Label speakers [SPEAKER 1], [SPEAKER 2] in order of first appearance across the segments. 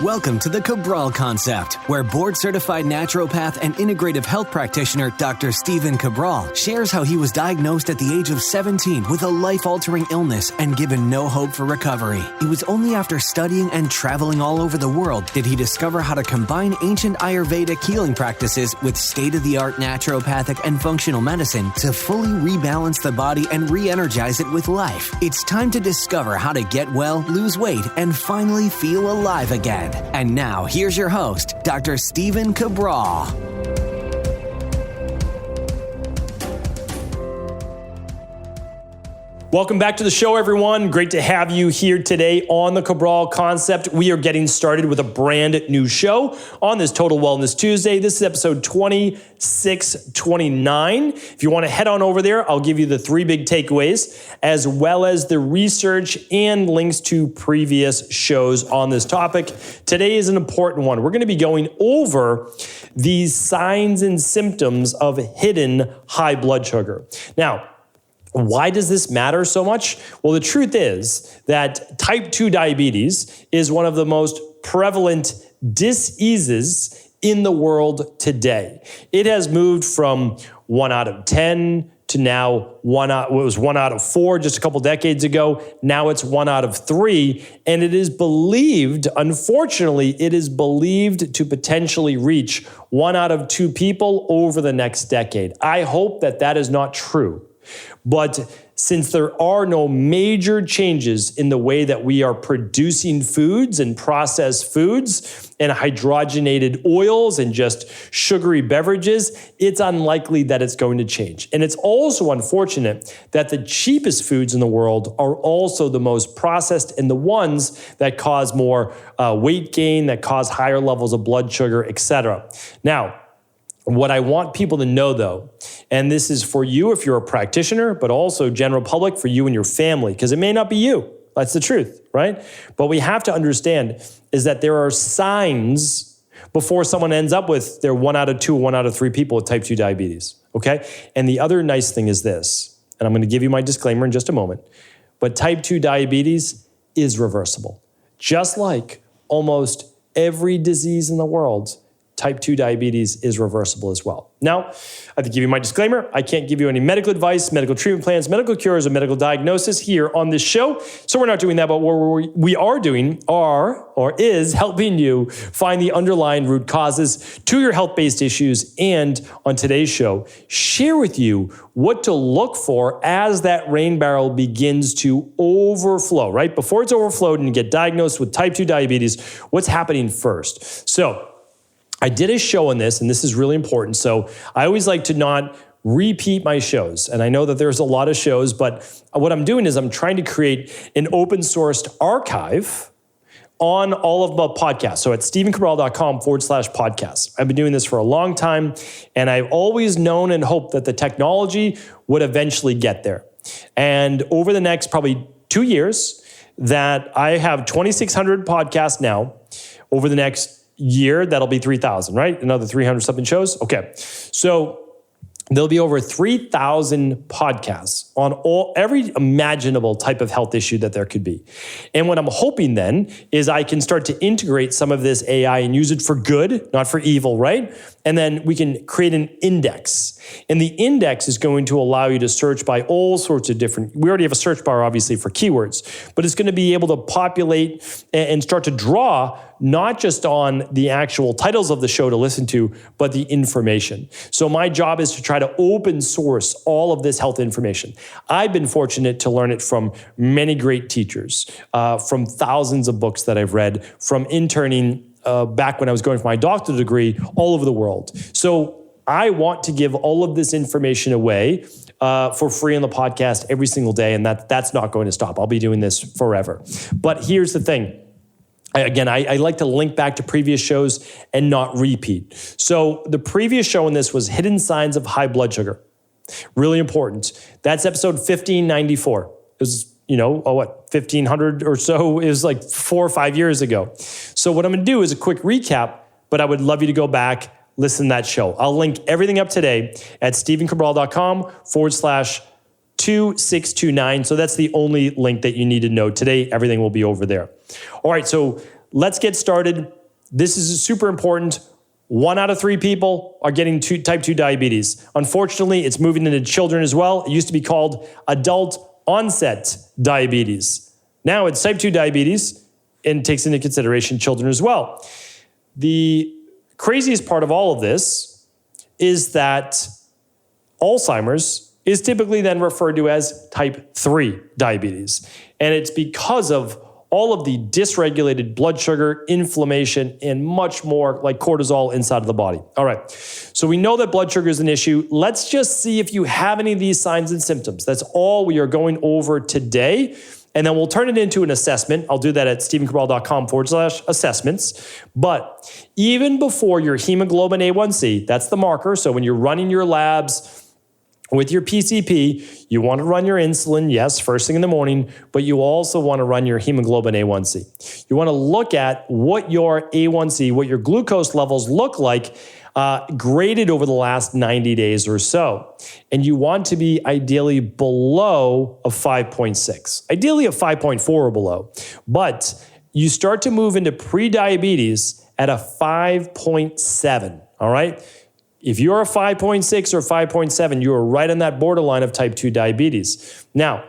[SPEAKER 1] Welcome to the Cabral Concept, where board-certified naturopath and integrative health practitioner Dr. Stephen Cabral shares how he was diagnosed at the age of 17 with a life-altering illness and given no hope for recovery. It was only after studying and traveling all over the world did he discover how to combine ancient Ayurvedic healing practices with state-of-the-art naturopathic and functional medicine to fully rebalance the body and re-energize it with life. It's time to discover how to get well, lose weight, and finally feel alive again. And now, here's your host, Dr. Stephen Cabral.
[SPEAKER 2] Welcome back to the show, everyone. Great to have you here today on the Cabral Concept. We are getting started with a brand new show on this Total Wellness Tuesday. This is episode 2629. If you want to head on over there, I'll give you the 3 big takeaways, as well as the research and links to previous shows on this topic. Today is an important one. We're going to be going over these signs and symptoms of hidden high blood sugar. Now, why does this matter so much? Well, the truth is that type 2 diabetes is one of the most prevalent diseases in the world today. It has moved from 1 out of 10 to now it was 1 out of 4 just a couple decades ago. Now it's 1 out of 3. And it is believed, unfortunately, to potentially reach 1 out of 2 people over the next decade. I hope that that is not true. But since there are no major changes in the way that we are producing foods and processed foods and hydrogenated oils and just sugary beverages, it's unlikely that it's going to change. And it's also unfortunate that the cheapest foods in the world are also the most processed and the ones that cause more weight gain, that cause higher levels of blood sugar, etc. Now, what I want people to know, though, and this is for you if you're a practitioner, but also general public, for you and your family, because it may not be you. That's the truth, right? But we have to understand is that there are signs before someone ends up with their 1 out of 2, 1 out of 3 people with type 2 diabetes, okay? And the other nice thing is this, and I'm going to give you my disclaimer in just a moment, but type 2 diabetes is reversible. Just like almost every disease in the world, type 2 diabetes is reversible as well. Now, I have to give you my disclaimer. I can't give you any medical advice, medical treatment plans, medical cures, or medical diagnosis here on this show. So we're not doing that, but what we are doing is helping you find the underlying root causes to your health-based issues. And on today's show, share with you what to look for as that rain barrel begins to overflow, right? Before it's overflowed and you get diagnosed with type 2 diabetes, what's happening first? So, I did a show on this, and this is really important. So I always like to not repeat my shows. And I know that there's a lot of shows, but what I'm doing is I'm trying to create an open sourced archive on all of the podcasts. So at stephencabral.com/podcasts. I've been doing this for a long time, and I've always known and hoped that the technology would eventually get there. And over the next probably 2 years, that I have 2,600 podcasts now. Over the next year, that'll be 3,000, right? Another 300 something shows. Okay. So there'll be over 3,000 podcasts on every imaginable type of health issue that there could be. And what I'm hoping then is I can start to integrate some of this AI and use it for good, not for evil, right? And then we can create an index. And the index is going to allow you to search by all sorts of we already have a search bar, obviously, for keywords, but it's going to be able to populate and start to draw not just on the actual titles of the show to listen to, but the information. So my job is to try to open source all of this health information. I've been fortunate to learn it from many great teachers, from thousands of books that I've read, from interning back when I was going for my doctorate degree all over the world. So I want to give all of this information away for free on the podcast every single day, and that's not going to stop. I'll be doing this forever. But here's the thing. I like to link back to previous shows and not repeat. So the previous show in this was hidden signs of high blood sugar. Really important. That's episode 1594. It was, 1,500 or so. It was like 4 or 5 years ago. So what I'm going to do is a quick recap, but I would love you to go back, listen to that show. I'll link everything up today at stephencabral.com/2629. So that's the only link that you need to know today. Everything will be over there. All right, so let's get started. This is super important. 1 out of 3 people are getting type 2 diabetes. Unfortunately, it's moving into children as well. It used to be called adult onset diabetes. Now it's type 2 diabetes and takes into consideration children as well. The craziest part of all of this is that Alzheimer's is typically then referred to as type 3 diabetes. And it's because of all of the dysregulated blood sugar, inflammation, and much more like cortisol inside of the body. All right, so we know that blood sugar is an issue. Let's just see if you have any of these signs and symptoms. That's all we are going over today. And then we'll turn it into an assessment. I'll do that at stephencabral.com/assessments. But even before your hemoglobin A1C, that's the marker. So when you're running your labs, with your PCP, you want to run your insulin, yes, first thing in the morning, but you also want to run your hemoglobin A1C. You want to look at what your A1C, what your glucose levels look like graded over the last 90 days or so. And you want to be ideally below a 5.6, ideally a 5.4 or below. But you start to move into pre-diabetes at a 5.7, all right? If you're a 5.6 or 5.7, you are right on that borderline of type 2 diabetes. Now,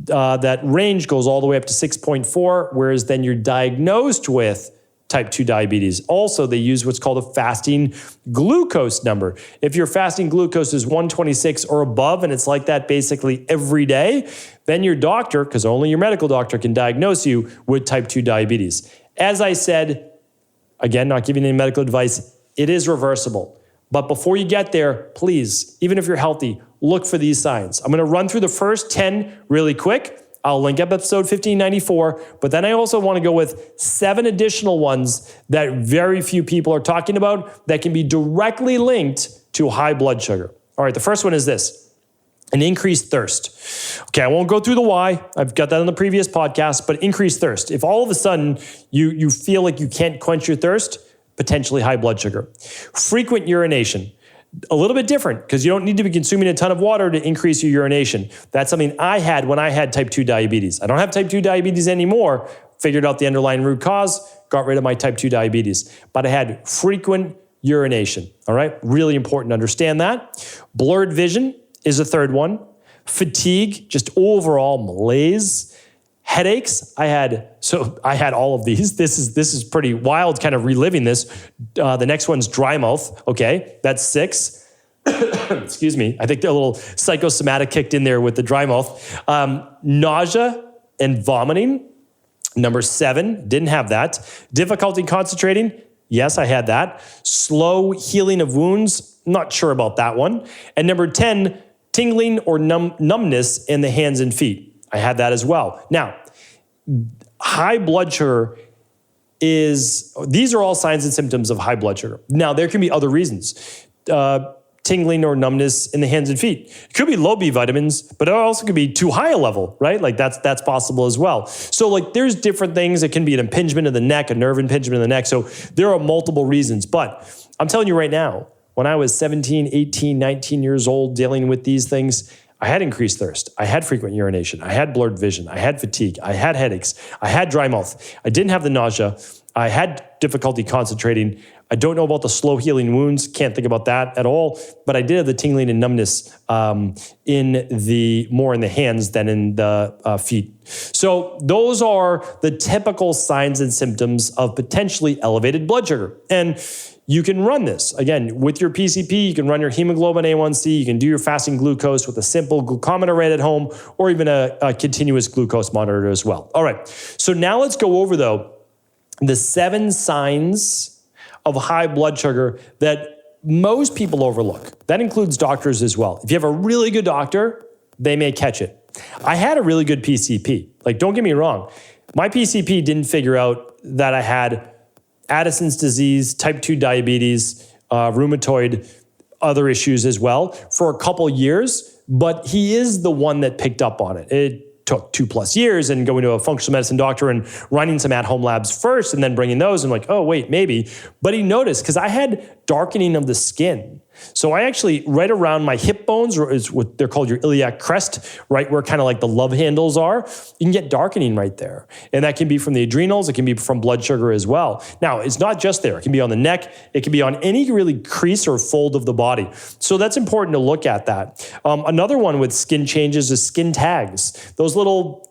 [SPEAKER 2] that range goes all the way up to 6.4, whereas then you're diagnosed with type 2 diabetes. Also, they use what's called a fasting glucose number. If your fasting glucose is 126 or above, and it's like that basically every day, then your doctor, because only your medical doctor can diagnose you with type 2 diabetes. As I said, again, not giving any medical advice, it is reversible. But before you get there, please, even if you're healthy, look for these signs. I'm going to run through the first 10 really quick. I'll link up episode 1594, but then I also want to go with 7 additional ones that very few people are talking about that can be directly linked to high blood sugar. All right, the first one is this, an increased thirst. Okay, I won't go through the why. I've got that on the previous podcast, but increased thirst. If all of a sudden you feel like you can't quench your thirst, potentially high blood sugar. Frequent urination. A little bit different because you don't need to be consuming a ton of water to increase your urination. That's something I had when I had type 2 diabetes. I don't have type 2 diabetes anymore. Figured out the underlying root cause, got rid of my type 2 diabetes. But I had frequent urination, all right? Really important to understand that. Blurred vision is a third one. Fatigue, just overall malaise. Headaches, I had all of these. This is pretty wild, kind of reliving this. The next one's dry mouth. Okay, that's 6. Excuse me. I think a little psychosomatic kicked in there with the dry mouth. Nausea and vomiting. Number 7, didn't have that. Difficulty concentrating. Yes, I had that. Slow healing of wounds. Not sure about that one. And number 10, tingling or numbness in the hands and feet. I had that as well. Now, high blood sugar these are all signs and symptoms of high blood sugar. Now, there can be other reasons. Tingling or numbness in the hands and feet. It could be low B vitamins, but it also could be too high a level, right? Like that's possible as well. So like there's different things. It can be an impingement of the neck, a nerve impingement of the neck. So there are multiple reasons. But I'm telling you right now, when I was 17, 18, 19 years old dealing with these things, I had increased thirst. I had frequent urination. I had blurred vision. I had fatigue. I had headaches. I had dry mouth. I didn't have the nausea. I had difficulty concentrating. I don't know about the slow healing wounds. Can't think about that at all. But I did have the tingling and numbness more in the hands than in the feet. So those are the typical signs and symptoms of potentially elevated blood sugar. And you can run this. Again, with your PCP, you can run your hemoglobin A1C, you can do your fasting glucose with a simple glucometer right at home, or even a continuous glucose monitor as well. All right, so now let's go over, though, the 7 signs of high blood sugar that most people overlook. That includes doctors as well. If you have a really good doctor, they may catch it. I had a really good PCP. Like, don't get me wrong. My PCP didn't figure out that I had Addison's disease, type 2 diabetes, rheumatoid, other issues as well for a couple years, but he is the one that picked up on it. It took 2+ years and going to a functional medicine doctor and running some at-home labs first and then bringing those and like, oh, wait, maybe. But he noticed because I had darkening of the skin. So I actually, right around my hip bones, or is what they're called your iliac crest, right where kind of like the love handles are, you can get darkening right there. And that can be from the adrenals, it can be from blood sugar as well. Now, it's not just there. It can be on the neck. It can be on any really crease or fold of the body. So that's important to look at that. Another one with skin changes is skin tags. Those little,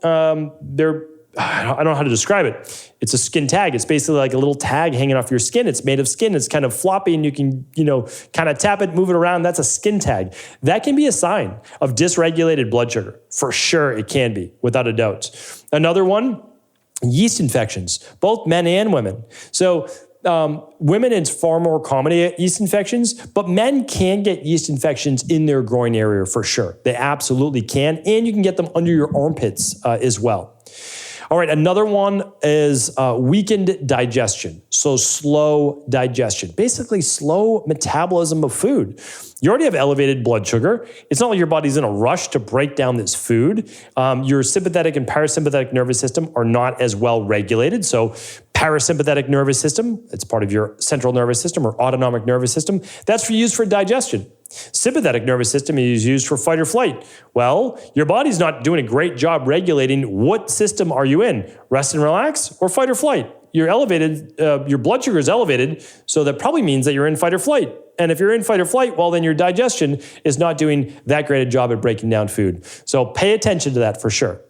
[SPEAKER 2] I don't know how to describe it. It's a skin tag. It's basically like a little tag hanging off your skin. It's made of skin. It's kind of floppy and you can, kind of tap it, move it around. That's a skin tag. That can be a sign of dysregulated blood sugar. For sure, it can be, without a doubt. Another one, yeast infections, both men and women. So women, it's far more common to get yeast infections, but men can get yeast infections in their groin area for sure. They absolutely can. And you can get them under your armpits as well. All right, another one is weakened digestion. So slow digestion, basically slow metabolism of food. You already have elevated blood sugar. It's not like your body's in a rush to break down this food. Your sympathetic and parasympathetic nervous system are not as well regulated. So parasympathetic nervous system, it's part of your central nervous system or autonomic nervous system, that's used for digestion. Sympathetic nervous system is used for fight or flight. Well, your body's not doing a great job regulating what system are you in, rest and relax or fight or flight. You're elevated, your blood sugar is elevated, so that probably means that you're in fight or flight. And if you're in fight or flight, well, then your digestion is not doing that great a job at breaking down food. So pay attention to that for sure.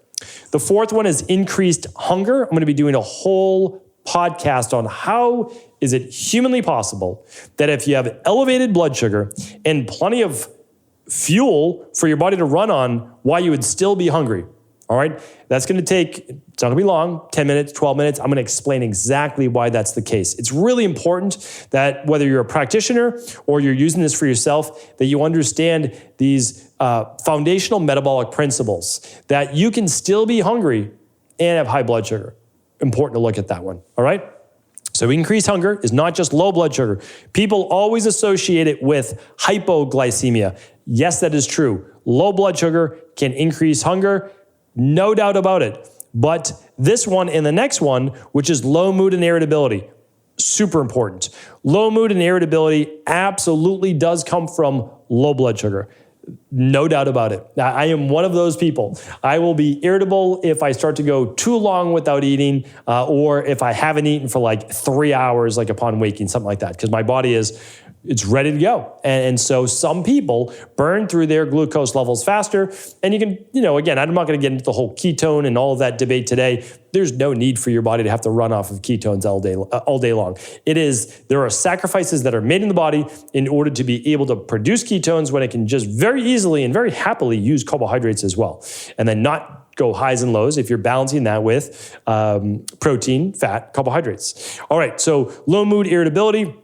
[SPEAKER 2] The fourth one is increased hunger. I'm going to be doing a whole podcast on how is it humanly possible that if you have elevated blood sugar and plenty of fuel for your body to run on, why you would still be hungry. All right, that's going to take, it's not going to be long, 10 minutes, 12 minutes. I'm going to explain exactly why that's the case. It's really important that whether you're a practitioner or you're using this for yourself, that you understand these foundational metabolic principles, that you can still be hungry and have high blood sugar. Important to look at that one, all right? So increased hunger is not just low blood sugar. People always associate it with hypoglycemia. Yes, that is true. Low blood sugar can increase hunger, no doubt about it. But this one and the next one, which is low mood and irritability, super important. Low mood and irritability absolutely does come from low blood sugar. No doubt about it. I am one of those people. I will be irritable if I start to go too long without eating, or if I haven't eaten for like 3 hours, like upon waking, something like that, because my body it's ready to go. And so some people burn through their glucose levels faster. And you can, again, I'm not going to get into the whole ketone and all of that debate today. There's no need for your body to have to run off of ketones all day long. There are sacrifices that are made in the body in order to be able to produce ketones when it can just very easily and very happily use carbohydrates as well. And then not go highs and lows if you're balancing that with protein, fat, carbohydrates. All right, so low mood, irritability,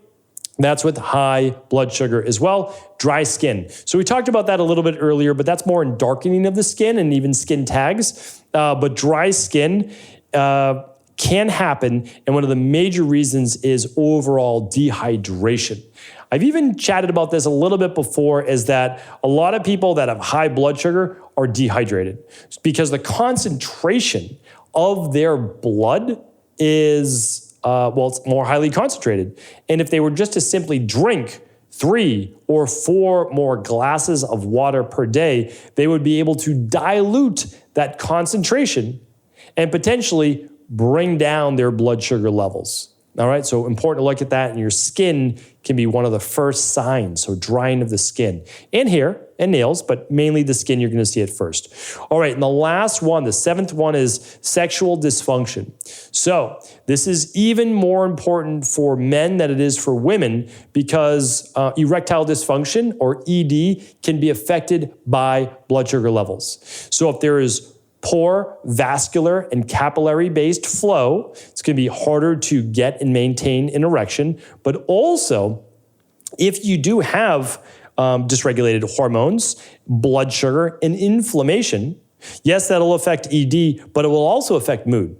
[SPEAKER 2] that's with high blood sugar as well. Dry skin. So we talked about that a little bit earlier, but that's more in darkening of the skin and even skin tags. But dry skin can happen, and one of the major reasons is overall dehydration. I've even chatted about this a little bit before, is that a lot of people that have high blood sugar are dehydrated because the concentration of their blood is it's more highly concentrated. And if they were just to simply drink 3 or 4 more glasses of water per day, they would be able to dilute that concentration and potentially bring down their blood sugar levels. All right, so important to look at that, and your skin can be one of the first signs, so drying of the skin. And hair and nails, but mainly the skin, you're gonna see it first. All right, and the last one, the 7th one, is sexual dysfunction. So this is even more important for men than it is for women, because erectile dysfunction, or ED, can be affected by blood sugar levels. So if there is poor vascular and capillary-based flow, it's going to be harder to get and maintain an erection. But also, if you do have dysregulated hormones, blood sugar, and inflammation, yes, that'll affect ED, but it will also affect mood.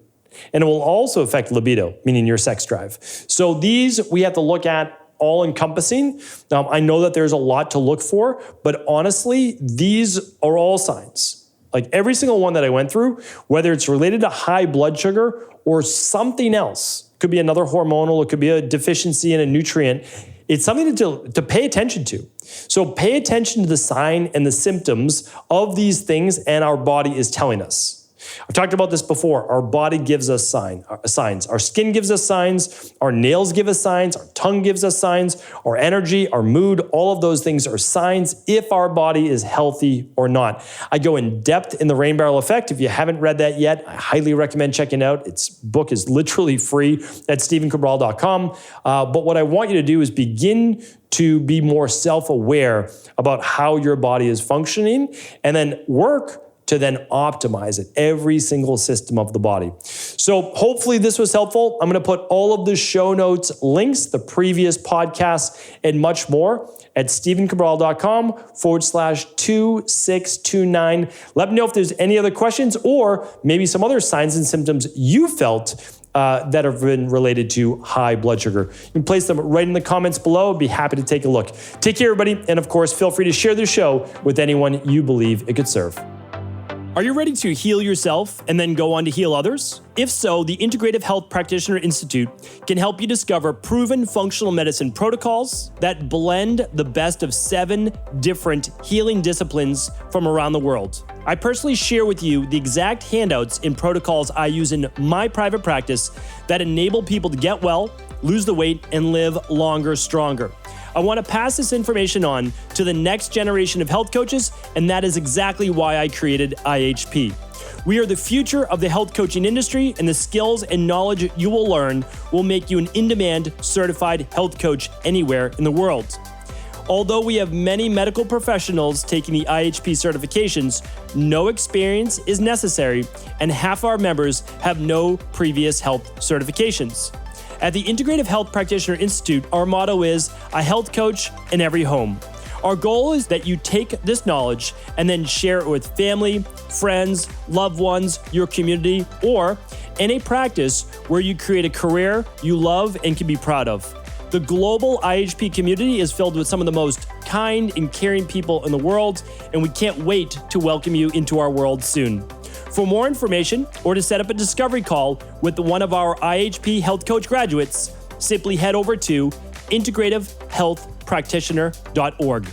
[SPEAKER 2] And it will also affect libido, meaning your sex drive. So these we have to look at all-encompassing. I know that there's a lot to look for, but honestly, these are all signs. Like every single one that I went through, whether it's related to high blood sugar or something else, could be another hormonal, it could be a deficiency in a nutrient. it's something to pay attention to. So pay attention to the sign and the symptoms of these things, and our body is telling us. I've talked about this before. Our body gives us signs. Our skin gives us signs. Our nails give us signs. Our tongue gives us signs. Our energy, our mood, all of those things are signs if our body is healthy or not. I go in depth in the Rain Barrel Effect. If you haven't read that yet, I highly recommend checking it out. Its book is literally free at stephencabral.com. But what I want you to do is begin to be more self-aware about how your body is functioning, and then work to then optimize it, every single system of the body. So hopefully this was helpful. I'm going to put all of the show notes, links, the previous podcasts, and much more at stephencabral.com/2629. Let me know if there's any other questions or maybe some other signs and symptoms you felt that have been related to high blood sugar. You can place them right in the comments below. I'd be happy to take a look. Take care, everybody. And of course, feel free to share this show with anyone you believe it could serve. Are you ready to heal yourself and then go on to heal others? If so, the Integrative Health Practitioner Institute can help you discover proven functional medicine protocols that blend the best of 7 different healing disciplines from around the world. I personally share with you the exact handouts and protocols I use in my private practice that enable people to get well, lose the weight, and live longer, stronger. I want to pass this information on to the next generation of health coaches, and that is exactly why I created IHP. We are the future of the health coaching industry, and the skills and knowledge you will learn will make you an in-demand certified health coach anywhere in the world. Although we have many medical professionals taking the IHP certifications, no experience is necessary, and half our members have no previous health certifications. At the Integrative Health Practitioner Institute, our motto is a health coach in every home. Our goal is that you take this knowledge and then share it with family, friends, loved ones, your community, or in a practice where you create a career you love and can be proud of. The global IHP community is filled with some of the most kind and caring people in the world, and we can't wait to welcome you into our world soon. For more information or to set up a discovery call with one of our IHP Health Coach graduates, simply head over to integrativehealthpractitioner.org.